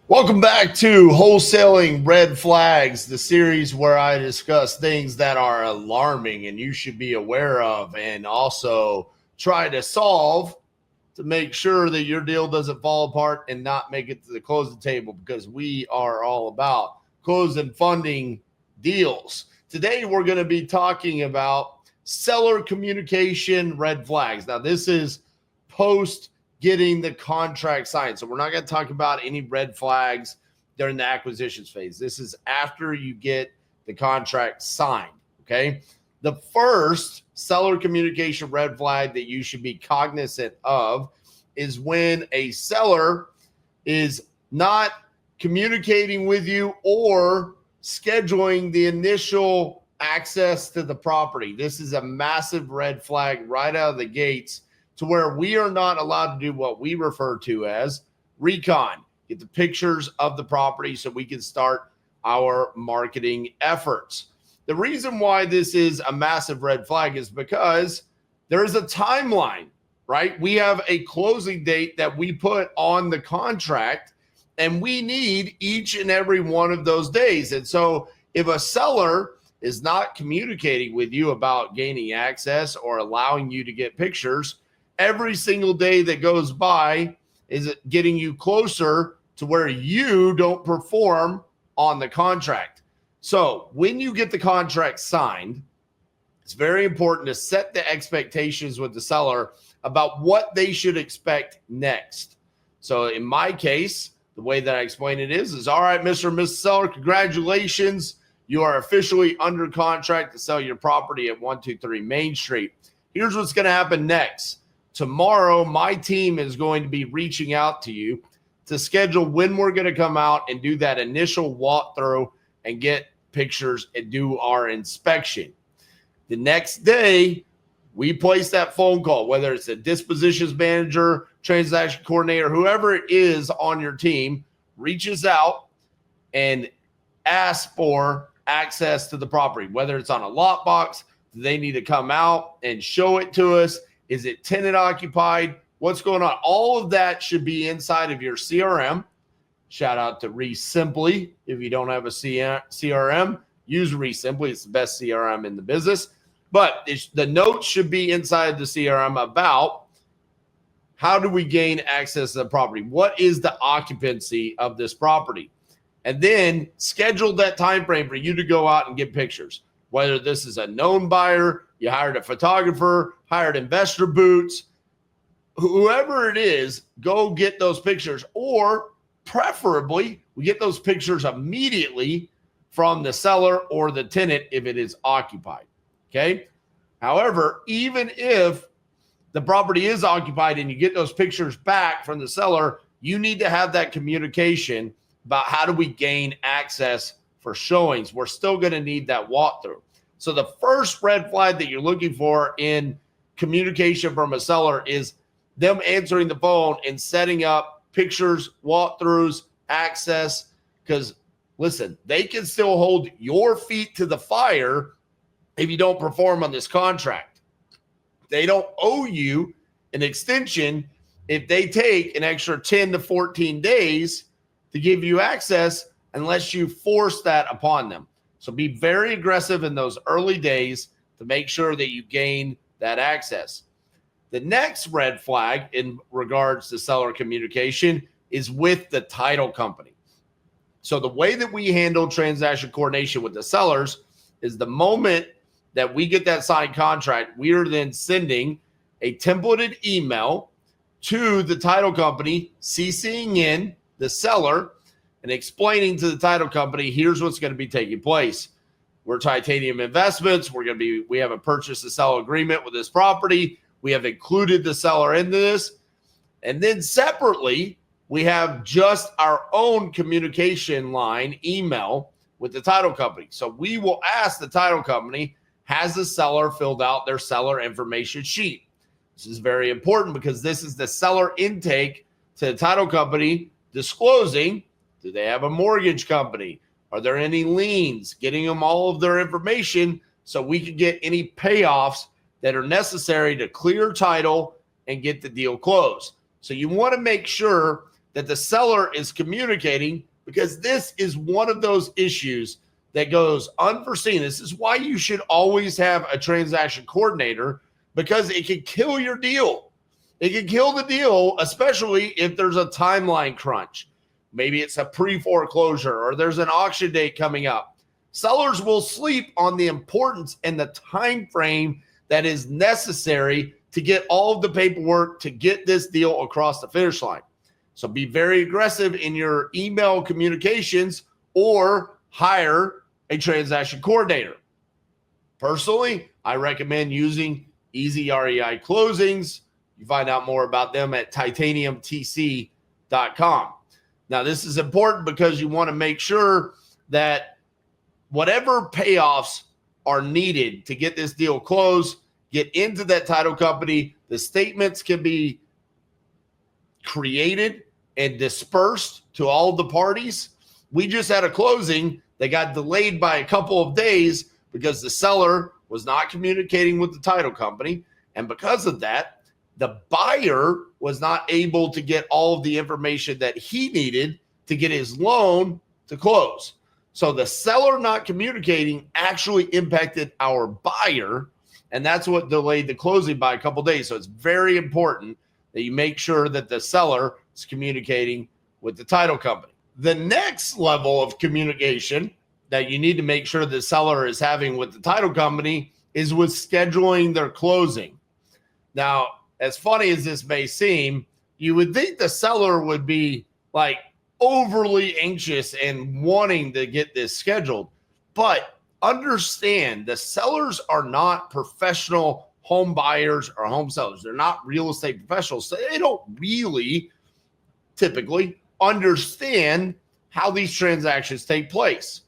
Welcome back to Wholesaling Red Flags, the series where I discuss things that are alarming and you should be aware of, and also try to solve to make sure that your deal doesn't fall apart and not make it to the closing table, because we are all about closing funding deals. Today, we're going to be talking about seller communication red flags. Now, this is post getting the contract signed. So we're not going to talk about any red flags during the acquisitions phase. This is after you get the contract signed, okay? The first seller communication red flag that you should be cognizant of is when a seller is not communicating with you or scheduling the initial access to the property. This is a massive red flag right out of the gates, to where we are not allowed to do what we refer to as recon, get the pictures of the property so we can start our marketing efforts. The reason why this is a massive red flag is because there is a timeline, right? We have a closing date that we put on the contract, and we need each and every one of those days. And so if a seller is not communicating with you about gaining access or allowing you to get pictures, every single day that goes by is getting you closer to where you don't perform on the contract. So when you get the contract signed, it's very important to set the expectations with the seller about what they should expect next. So in my case, the way that I explain it is all right, Mr. and Mrs. Seller, congratulations. You are officially under contract to sell your property at 123 Main Street. Here's what's going to happen next. Tomorrow, my team is going to be reaching out to you to schedule when we're going to come out and do that initial walkthrough and get pictures and do our inspection. The next day, we place that phone call, whether it's a dispositions manager, transaction coordinator, whoever it is on your team, reaches out and asks for access to the property, whether it's on a lot box. They need to come out and show it to us. Is it tenant occupied? What's going on? All of that should be inside of your CRM. Shout out to ReSimpli. If you don't have a CRM, use ReSimpli. It's the best CRM in the business. But the notes should be inside the CRM about how do we gain access to the property? What is the occupancy of this property? And then schedule that time frame for you to go out and get pictures. Whether this is a known buyer, you hired a photographer, hired investor boots, whoever it is, go get those pictures. Or preferably, we get those pictures immediately from the seller or the tenant if it is occupied. Okay. However, even if the property is occupied and you get those pictures back from the seller, you need to have that communication about how do we gain access for showings. We're still going to need that walkthrough. So the first red flag that you're looking for in communication from a seller is them answering the phone and setting up pictures, walkthroughs, access. Because listen, they can still hold your feet to the fire if you don't perform on this contract. They don't owe you an extension if they take an extra 10 to 14 days to give you access, unless you force that upon them. So be very aggressive in those early days to make sure that you gain that access. The next red flag in regards to seller communication is with the title company. So the way that we handle transaction coordination with the sellers is the moment that we get that signed contract, we are then sending a templated email to the title company, CCing in the seller and explaining to the title company, here's what's going to be taking place. We're Titanium Investments. We have a purchase and sell agreement with this property. We have included the seller into this. And then separately, we have just our own communication line email with the title company. So we will ask the title company, has the seller filled out their seller information sheet? This is very important because this is the seller intake to the title company disclosing, do they have a mortgage company? Are there any liens? Getting them all of their information so we can get any payoffs that are necessary to clear title and get the deal closed. So you want to make sure that the seller is communicating, because this is one of those issues that goes unforeseen. This is why you should always have a transaction coordinator, because it can kill your deal. It can kill the deal, especially if there's a timeline crunch. Maybe it's a pre-foreclosure or there's an auction date coming up. Sellers will sleep on the importance and the time frame that is necessary to get all of the paperwork to get this deal across the finish line. So be very aggressive in your email communications or hire a transaction coordinator. Personally, I recommend using Easy REI Closings. You find out more about them at titaniumtc.com. Now, this is important because you want to make sure that whatever payoffs are needed to get this deal closed, get into that title company, the statements can be created and dispersed to all the parties. We just had a closing that got delayed by a couple of days because the seller was not communicating with the title company. And because of that, the buyer was not able to get all of the information that he needed to get his loan to close. So the seller not communicating actually impacted our buyer, and that's what delayed the closing by a couple of days. So it's very important that you make sure that the seller is communicating with the title company. The next level of communication that you need to make sure the seller is having with the title company is with scheduling their closing. Now, as funny as this may seem, you would think the seller would be like overly anxious and wanting to get this scheduled. But understand, the sellers are not professional home buyers or home sellers. They're not real estate professionals. So they don't really typically understand how these transactions take place.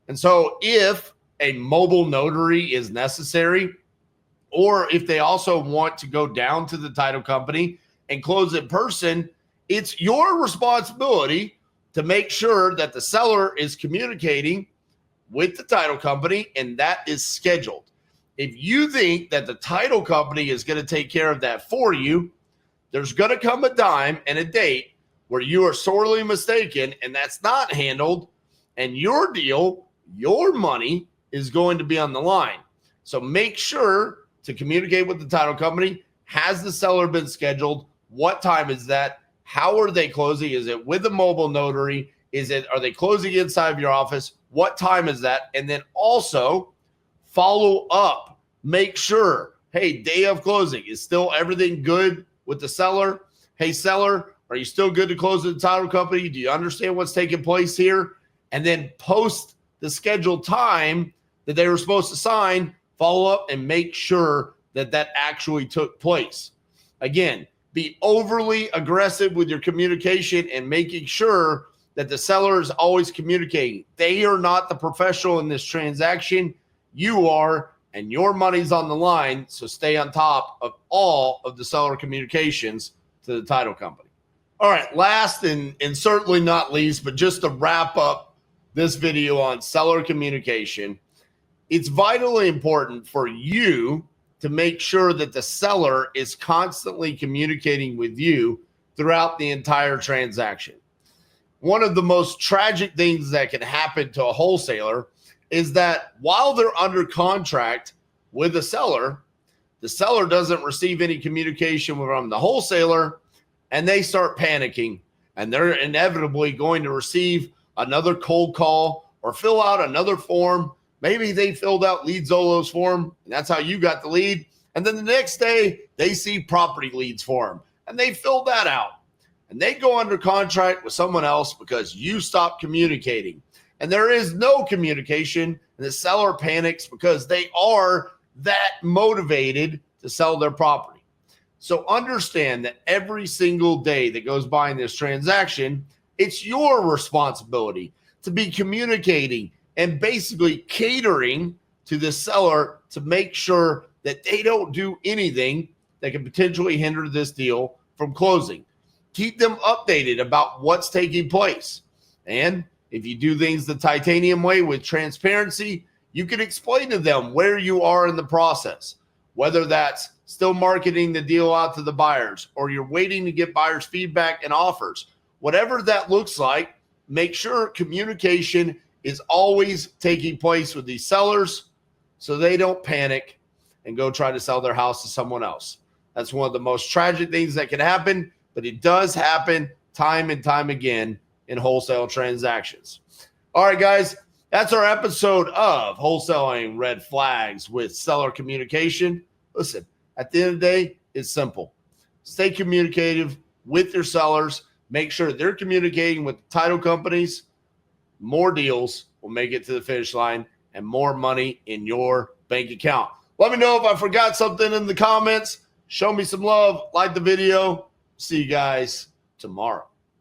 And so if a mobile notary is necessary, or if they also want to go down to the title company and close in person, it's your responsibility to make sure that the seller is communicating with the title company and that is scheduled. If you think that the title company is going to take care of that for you, there's going to come a time and a date where you are sorely mistaken and that's not handled, and your deal, your money is going to be on the line. So make sure to communicate with the title company. Has the seller been scheduled? What time is that? How are they closing? Is it with a mobile notary? Are they closing inside of your office? What time is that? And then also follow up. Make sure, hey, day of closing, is still everything good with the seller? Hey, seller, are you still good to close with the title company? Do you understand what's taking place here? And then post the scheduled time that they were supposed to sign, follow up and make sure that that actually took place. Again, be overly aggressive with your communication and making sure that the seller is always communicating. They are not the professional in this transaction. You are, and your money's on the line. So stay on top of all of the seller communications to the title company. All right, last and certainly not least, but just to wrap up this video on seller communication, it's vitally important for you to make sure that the seller is constantly communicating with you throughout the entire transaction. One of the most tragic things that can happen to a wholesaler is that while they're under contract with the seller doesn't receive any communication from the wholesaler, and they start panicking, and they're inevitably going to receive another cold call or fill out another form. Maybe they filled out Lead Zolo's form, and that's how you got the lead. And then the next day, they see Property Leads form, and they fill that out. And they go under contract with someone else because you stopped communicating. And there is no communication, and the seller panics because they are that motivated to sell their property. So understand that every single day that goes by in this transaction, it's your responsibility to be communicating and basically catering to the seller to make sure that they don't do anything that can potentially hinder this deal from closing. Keep them updated about what's taking place. And if you do things the titanium way with transparency, you can explain to them where you are in the process, whether that's still marketing the deal out to the buyers, or you're waiting to get buyers' feedback and offers, whatever that looks like, make sure communication is always taking place with these sellers so they don't panic and go try to sell their house to someone else. That's one of the most tragic things that can happen, but it does happen time and time again in wholesale transactions. All right, guys, that's our episode of Wholesaling Red Flags with Seller Communication. Listen, at the end of the day, it's simple. Stay communicative with your sellers. Make sure they're communicating with the title companies. More deals will make it to the finish line and more money in your bank account. Let me know if I forgot something in the comments. Show me some love. Like the video. See you guys tomorrow.